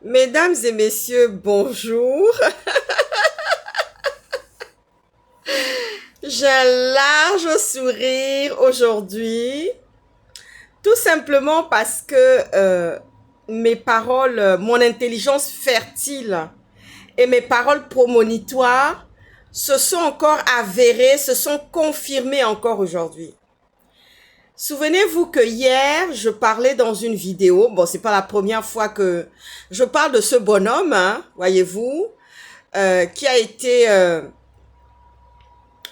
Mesdames et messieurs, bonjour. J'ai un large sourire aujourd'hui, tout simplement parce que mes paroles, mon intelligence fertile et mes paroles prémonitoires se sont encore avérées, se sont confirmées encore aujourd'hui. Souvenez-vous que hier, je parlais dans une vidéo, bon, c'est pas la première fois que je parle de ce bonhomme, hein, voyez-vous, qui a été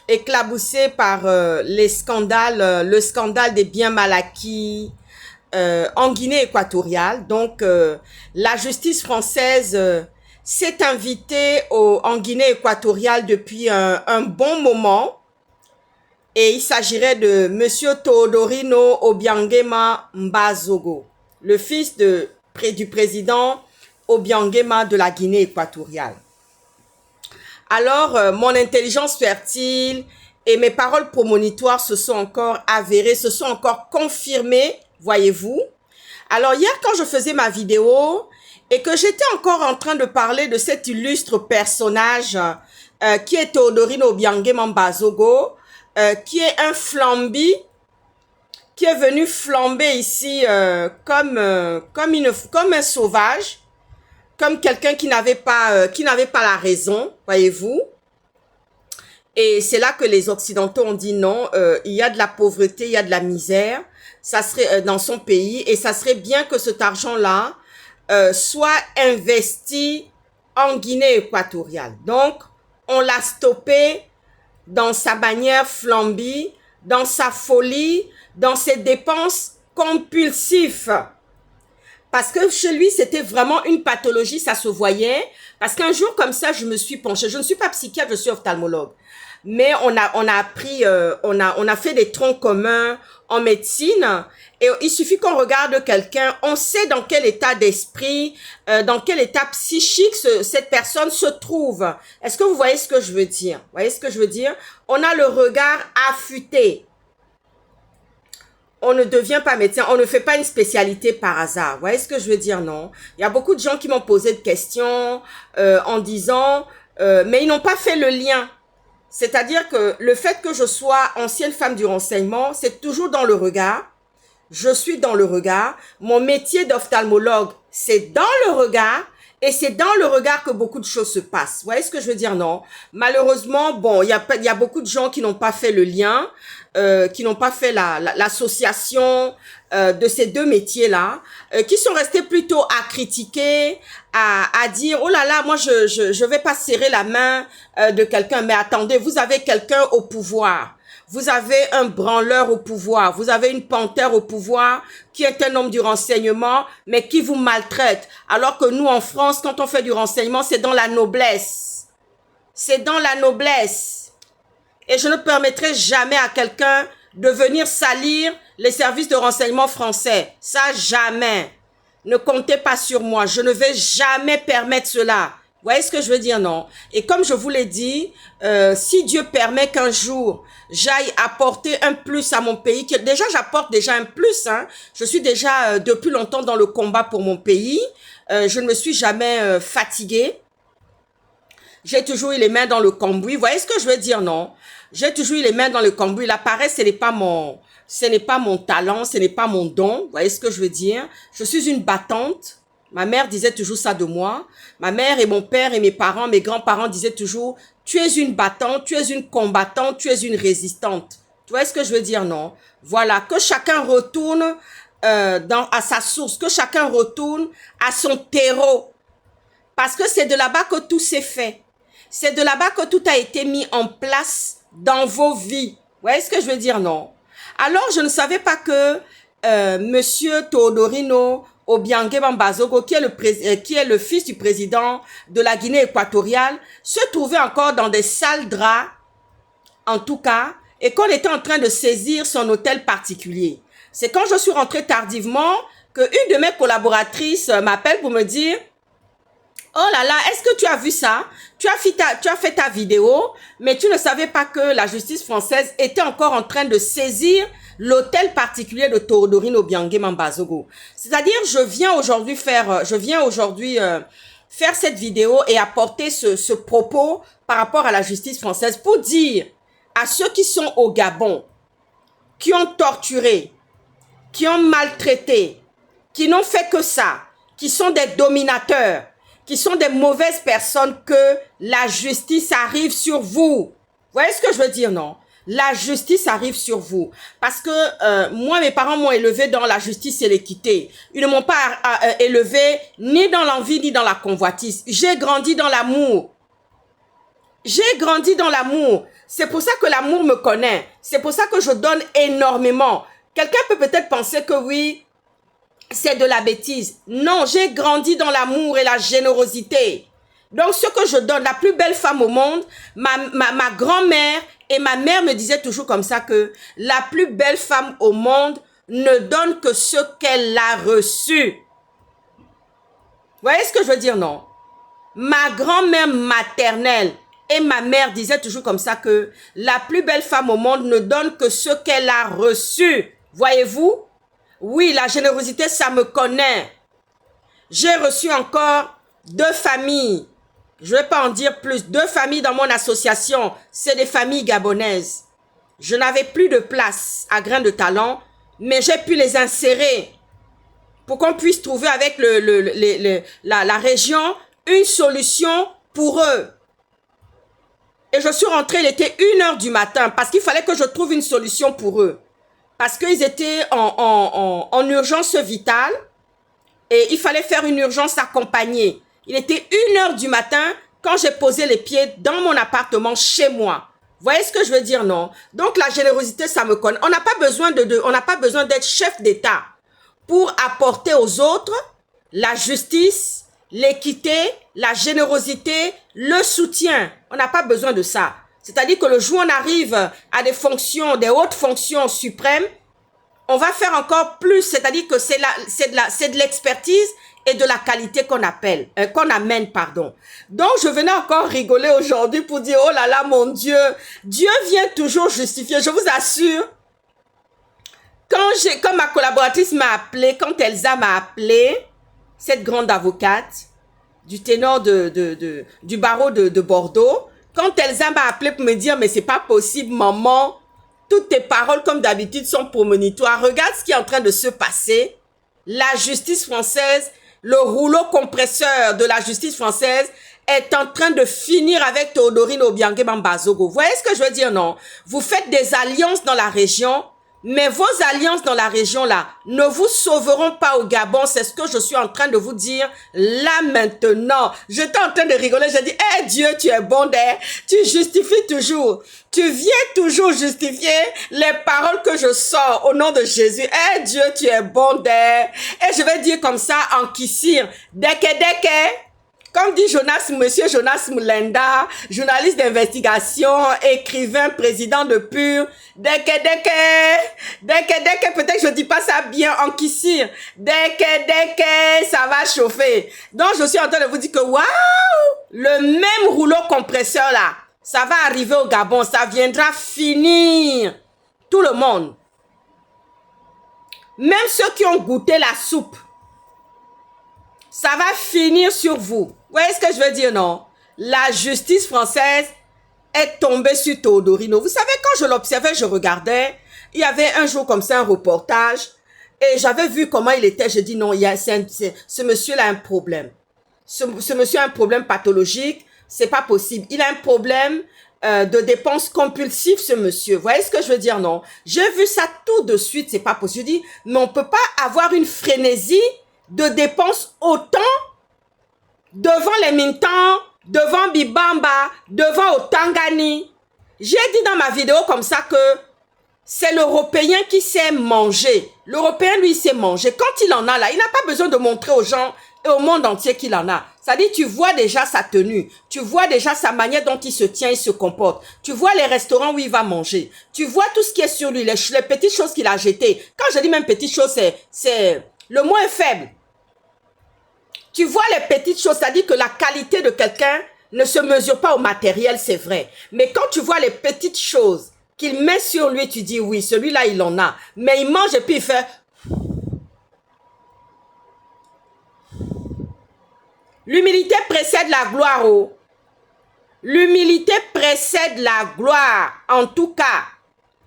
éclaboussé par les scandales, le scandale des biens mal acquis en Guinée équatoriale. Donc, la justice française s'est invitée en Guinée équatoriale depuis un bon moment. Et il s'agirait de Monsieur Teodorino Obiangema Mbazogo, le fils du président Obiangema de la Guinée équatoriale. Alors, mon intelligence fertile et mes paroles prémonitoires se sont encore avérées, se sont encore confirmées, voyez-vous. Alors, hier, quand je faisais ma vidéo et que j'étais encore en train de parler de cet illustre personnage qui est Teodorino Obiangema Mbazogo, qui est un flambi, qui est venu flamber ici comme un sauvage, comme quelqu'un qui n'avait pas la raison, voyez-vous. Et c'est là que les Occidentaux ont dit non, il y a de la pauvreté, il y a de la misère, ça serait dans son pays, et ça serait bien que cet argent-là soit investi en Guinée équatoriale. Donc, on l'a stoppé dans sa manière flambie, dans sa folie, dans ses dépenses compulsives. Parce que chez lui, c'était vraiment une pathologie, ça se voyait. Parce qu'un jour comme ça, je me suis penchée. Je ne suis pas psychiatre, je suis ophtalmologue. Mais on a appris, on a fait des troncs communs en médecine. Et il suffit qu'on regarde quelqu'un, on sait dans quel état d'esprit, dans quel état psychique cette personne se trouve. Est-ce que vous voyez ce que je veux dire? Vous voyez ce que je veux dire? On a le regard affûté. On ne devient pas médecin, on ne fait pas une spécialité par hasard. Vous voyez ce que je veux dire, non? Il y a beaucoup de gens qui m'ont posé de questions en disant, mais ils n'ont pas fait le lien. C'est-à-dire que le fait que je sois ancienne femme du renseignement, c'est toujours dans le regard. Je suis dans le regard. Mon métier d'ophtalmologue, c'est dans le regard. Et c'est dans le regard que beaucoup de choses se passent. Vous voyez ce que je veux dire, non? Malheureusement, bon, il y a beaucoup de gens qui n'ont pas fait le lien, qui n'ont pas fait l'association de ces deux métiers-là, qui sont restés plutôt à critiquer, à dire, oh là là, moi, je vais pas serrer la main de quelqu'un. Mais attendez, vous avez quelqu'un au pouvoir. Vous avez un branleur au pouvoir, vous avez une panthère au pouvoir qui est un homme du renseignement, mais qui vous maltraite. Alors que nous, en France, quand on fait du renseignement, c'est dans la noblesse. C'est dans la noblesse. Et je ne permettrai jamais à quelqu'un de venir salir les services de renseignement français. Ça, jamais. Ne comptez pas sur moi. Je ne vais jamais permettre cela. Vous voyez ce que je veux dire, non? Et comme je vous l'ai dit, si Dieu permet qu'un jour, j'aille apporter un plus à mon pays, que déjà j'apporte déjà un plus, hein. Je suis déjà depuis longtemps dans le combat pour mon pays. Je ne me suis jamais fatiguée. J'ai toujours eu les mains dans le cambouis. Vous voyez ce que je veux dire, non? J'ai toujours eu les mains dans le cambouis. La paresse, ce n'est pas mon talent, ce n'est pas mon don. Vous voyez ce que je veux dire? Je suis une battante. Ma mère disait toujours ça de moi. Ma mère et mon père et mes parents, mes grands-parents disaient toujours, tu es une battante, tu es une combattante, tu es une résistante. Tu vois ce que je veux dire, non? Voilà, que chacun retourne à sa source, que chacun retourne à son terreau. Parce que c'est de là-bas que tout s'est fait. C'est de là-bas que tout a été mis en place dans vos vies. Vous voyez ce que je veux dire, non? Alors, je ne savais pas que Monsieur Teodorino Obiangema Mbazogo, qui est le fils du président de la Guinée équatoriale, se trouvait encore dans des sales draps, en tout cas, et qu'on était en train de saisir son hôtel particulier. C'est quand je suis rentrée tardivement que une de mes collaboratrices m'appelle pour me dire, oh là là, est-ce que tu as vu ça? Tu as fait ta vidéo, mais tu ne savais pas que la justice française était encore en train de saisir l'hôtel particulier de Théodorine Obiangé Mambazogo. C'est-à-dire, je viens aujourd'hui faire cette vidéo et apporter ce propos par rapport à la justice française pour dire à ceux qui sont au Gabon, qui ont torturé, qui ont maltraité, qui n'ont fait que ça, qui sont des dominateurs, qui sont des mauvaises personnes, que la justice arrive sur vous. Vous voyez ce que je veux dire, non? La justice arrive sur vous. Parce que moi, mes parents m'ont élevé dans la justice et l'équité. Ils ne m'ont pas élevé ni dans l'envie, ni dans la convoitise. J'ai grandi dans l'amour. J'ai grandi dans l'amour. C'est pour ça que l'amour me connaît. C'est pour ça que je donne énormément. Quelqu'un peut peut-être penser que oui, c'est de la bêtise. Non, j'ai grandi dans l'amour et la générosité. Donc, ce que je donne, la plus belle femme au monde, ma grand-mère et ma mère me disaient toujours comme ça que la plus belle femme au monde ne donne que ce qu'elle a reçu. Vous voyez ce que je veux dire, non? Ma grand-mère maternelle et ma mère disaient toujours comme ça que la plus belle femme au monde ne donne que ce qu'elle a reçu. Voyez-vous? Oui, la générosité, ça me connaît. J'ai reçu encore 2 familles. Je ne vais pas en dire plus. 2 familles dans mon association. C'est des familles gabonaises. Je n'avais plus de place à Grain de Talent, mais j'ai pu les insérer pour qu'on puisse trouver avec la région une solution pour eux. Et je suis rentrée, il était 1h du matin parce qu'il fallait que je trouve une solution pour eux. Parce qu'ils étaient en urgence vitale et il fallait faire une urgence accompagnée. Il était 1h du matin quand j'ai posé les pieds dans mon appartement chez moi. Vous voyez ce que je veux dire, non? Donc la générosité, ça me connaît. On n'a pas besoin d'être chef d'État pour apporter aux autres la justice, l'équité, la générosité, le soutien. On n'a pas besoin de ça. C'est-à-dire que le jour où on arrive à des fonctions, des hautes fonctions suprêmes, on va faire encore plus. C'est-à-dire que c'est de l'expertise et de la qualité qu'on amène, pardon. Donc, je venais encore rigoler aujourd'hui pour dire, oh là là, mon Dieu, Dieu vient toujours justifier. Je vous assure, quand ma collaboratrice m'a appelé, quand Elsa m'a appelé, cette grande avocate du ténor du barreau de Bordeaux, quand Elsa m'a appelé pour me dire, mais c'est pas possible, maman, toutes tes paroles, comme d'habitude, sont prémonitoires. Regarde ce qui est en train de se passer. La justice française, le rouleau compresseur de la justice française est en train de finir avec Théodorine Obiangé Mambazogo. Vous voyez ce que je veux dire, non? Vous faites des alliances dans la région, mais vos alliances dans la région-là ne vous sauveront pas au Gabon. C'est ce que je suis en train de vous dire là maintenant. J'étais en train de rigoler. J'ai dit, hey Dieu, tu es bon, tu justifies toujours. Tu viens toujours justifier les paroles que je sors au nom de Jésus. Hey Dieu, tu es bon, et je vais dire comme ça en kissir. Deke. Comme dit Monsieur Jonas Moulenda, journaliste d'investigation, écrivain, président de PUR, deke, peut-être que je dis pas ça bien en kissir. Deke, ça va chauffer. Donc, je suis en train de vous dire que, waouh, le même rouleau compresseur là, ça va arriver au Gabon, ça viendra finir tout le monde. Même ceux qui ont goûté la soupe, ça va finir sur vous. Vous voyez ce que je veux dire, non? La justice française est tombée sur Théodorino. Vous savez, quand je l'observais, je regardais, il y avait un jour comme ça un reportage et j'avais vu comment il était. Je dis non, ce monsieur-là a un problème. Ce monsieur a un problème pathologique, c'est pas possible. Il a un problème de dépenses compulsives, ce monsieur. Vous voyez ce que je veux dire, non? J'ai vu ça tout de suite, c'est pas possible. Je dis, mais on peut pas avoir une frénésie de dépenses autant devant les Mintans, devant Bibamba, devant Otangani. J'ai dit dans ma vidéo comme ça que c'est l'Européen qui sait manger. L'Européen, lui, sait manger. Quand il en a là, il n'a pas besoin de montrer aux gens et au monde entier qu'il en a. C'est-à-dire, tu vois déjà sa tenue. Tu vois déjà sa manière dont il se tient, il se comporte. Tu vois les restaurants où il va manger. Tu vois tout ce qui est sur lui, les petites choses qu'il a jetées. Quand je dis même petites choses, c'est le mot est faible. Tu vois les petites choses, c'est-à-dire que la qualité de quelqu'un ne se mesure pas au matériel, c'est vrai. Mais quand tu vois les petites choses, qu'il met sur lui, tu dis oui, celui-là, il en a. Mais il mange et puis il fait... L'humilité précède la gloire, oh. L'humilité précède la gloire, en tout cas.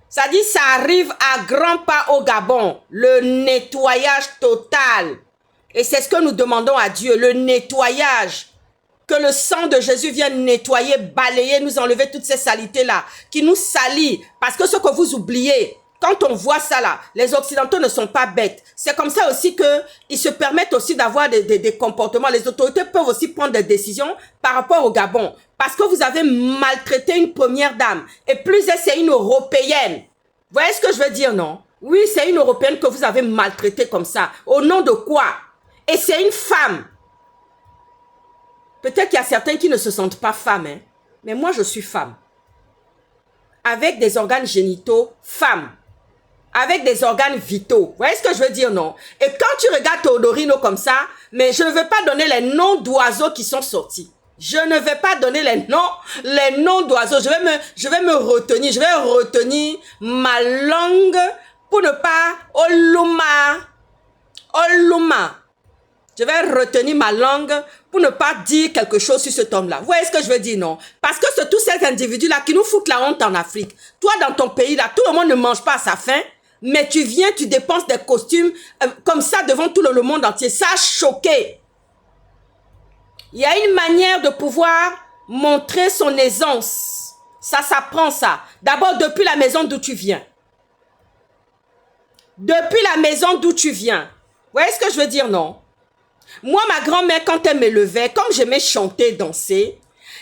Ça dit, ça arrive à grands pas au Gabon. Le nettoyage total. Et c'est ce que nous demandons à Dieu, le nettoyage. Que le sang de Jésus vienne nettoyer, balayer, nous enlever toutes ces saletés-là, qui nous salissent. Parce que ce que vous oubliez, quand on voit ça là, les Occidentaux ne sont pas bêtes. C'est comme ça aussi qu'ils se permettent aussi d'avoir des comportements. Les autorités peuvent aussi prendre des décisions par rapport au Gabon. Parce que vous avez maltraité une première dame. Et plus c'est une Européenne. Vous voyez ce que je veux dire, non? Oui, c'est une Européenne que vous avez maltraitée comme ça. Au nom de quoi? Et c'est une femme. Peut-être qu'il y a certains qui ne se sentent pas femmes, hein? Mais moi, je suis femme. Avec des organes génitaux, femme. Avec des organes vitaux. Vous voyez ce que je veux dire, non? Et quand tu regardes Teodorino comme ça, mais je ne veux pas donner les noms d'oiseaux qui sont sortis. Je ne vais pas donner les noms d'oiseaux. Je vais me retenir. Je vais retenir ma langue pour ne pas... Oluma. Je vais retenir ma langue pour ne pas dire quelque chose sur cet homme-là. Vous voyez ce que je veux dire, non? Parce que c'est tous ces individus-là qui nous foutent la honte en Afrique. Toi, dans ton pays-là, tout le monde ne mange pas à sa faim, mais tu viens, tu dépenses des costumes comme ça devant tout le monde entier. Ça a choqué. Il y a une manière de pouvoir montrer son aisance. Ça s'apprend, ça. D'abord, depuis la maison d'où tu viens. Depuis la maison d'où tu viens. Vous voyez ce que je veux dire, non? Moi, ma grand-mère, quand elle me levait, comme j'aimais chanter, danser,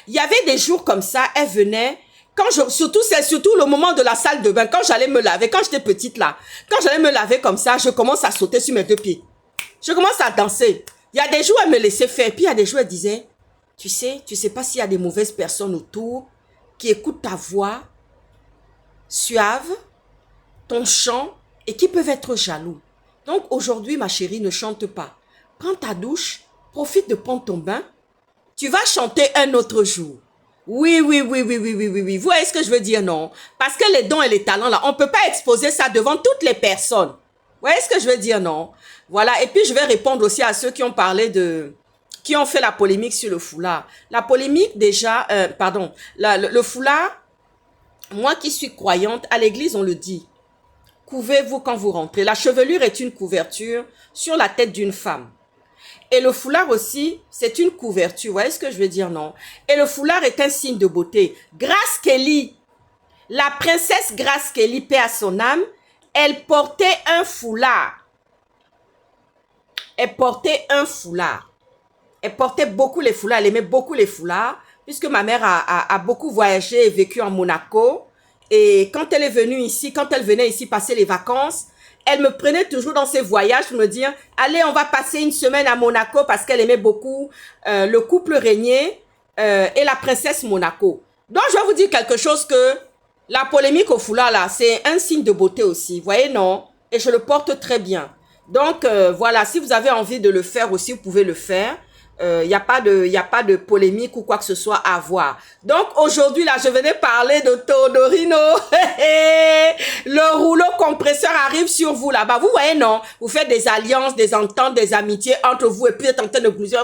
il y avait des jours comme ça, elle venait, c'est surtout le moment de la salle de bain, quand j'allais me laver, quand j'étais petite là, quand j'allais me laver comme ça, je commence à sauter sur mes deux pieds. Je commence à danser. Il y a des jours, elle me laissait faire, puis il y a des jours, elle disait, tu sais pas s'il y a des mauvaises personnes autour qui écoutent ta voix suave, ton chant, et qui peuvent être jaloux. Donc aujourd'hui, ma chérie, ne chante pas. Prends ta douche, profite de prendre ton bain. Tu vas chanter un autre jour. Oui. Vous voyez ce que je veux dire, non? Parce que les dons et les talents, là, on ne peut pas exposer ça devant toutes les personnes. Vous voyez ce que je veux dire, non? Voilà, et puis je vais répondre aussi à ceux qui ont parlé qui ont fait la polémique sur le foulard. La polémique, déjà, le foulard, moi qui suis croyante, à l'église, on le dit. Couvez-vous quand vous rentrez. La chevelure est une couverture sur la tête d'une femme. Et le foulard aussi, c'est une couverture. Vous voyez ce que je veux dire, non? Et le foulard est un signe de beauté. Grace Kelly, la princesse Grace Kelly, paix à son âme, elle portait un foulard. Elle portait un foulard. Elle portait beaucoup les foulards. Elle aimait beaucoup les foulards, puisque ma mère a beaucoup voyagé et vécu en Monaco. Et quand elle est venue ici, quand elle venait ici passer les vacances, elle me prenait toujours dans ses voyages pour me dire, allez, on va passer une semaine à Monaco parce qu'elle aimait beaucoup le couple régnier et la princesse Monaco. Donc, je vais vous dire quelque chose que la polémique au foulard, là, c'est un signe de beauté aussi. Vous voyez, non? Et je le porte très bien. Donc, voilà, si vous avez envie de le faire aussi, vous pouvez le faire. Il n'y a pas de polémique ou quoi que ce soit à avoir. Donc, aujourd'hui, là, je venais parler de Teodorino. Le rouleau compresseur arrive sur vous, là-bas. Vous voyez, non? Vous faites des alliances, des ententes, des amitiés entre vous et puis vous êtes en train de blouser.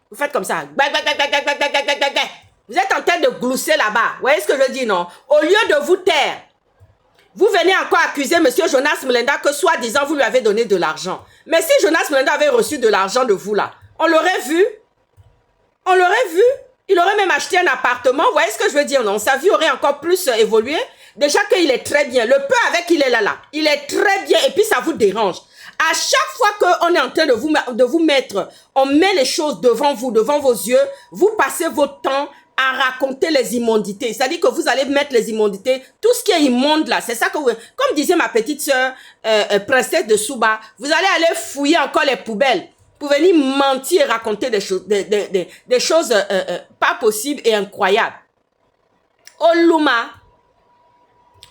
Vous faites comme ça. Vous êtes en train de glousser là-bas. Vous voyez ce que je veux dire, non? Au lieu de vous taire, vous venez encore accuser M. Jonas Mulenda que soi-disant vous lui avez donné de l'argent. Mais si Jonas Mulenda avait reçu de l'argent de vous là, on l'aurait vu. On l'aurait vu. Il aurait même acheté un appartement. Vous voyez ce que je veux dire, non? Sa vie aurait encore plus évolué. Déjà qu'il est très bien. Le peu avec il est là. Il est très bien et puis ça vous dérange. À chaque fois qu'on est en train de vous mettre, on met les choses devant vous, devant vos yeux, vous passez votre temps à raconter les immondités. C'est-à-dire que vous allez mettre les immondités, tout ce qui est immonde là, c'est ça que vous... Comme disait ma petite sœur, princesse de Souba, vous allez aller fouiller encore les poubelles pour venir mentir et raconter des choses pas possibles et incroyables. Oluma.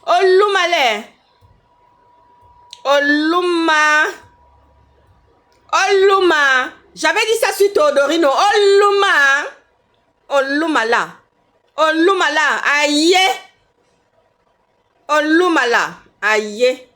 Olumale. Oluma. Oluma. J'avais dit ça sur Teodorino. Oluma. Olumala. Olumala. Aïe. Olumala. Aïe.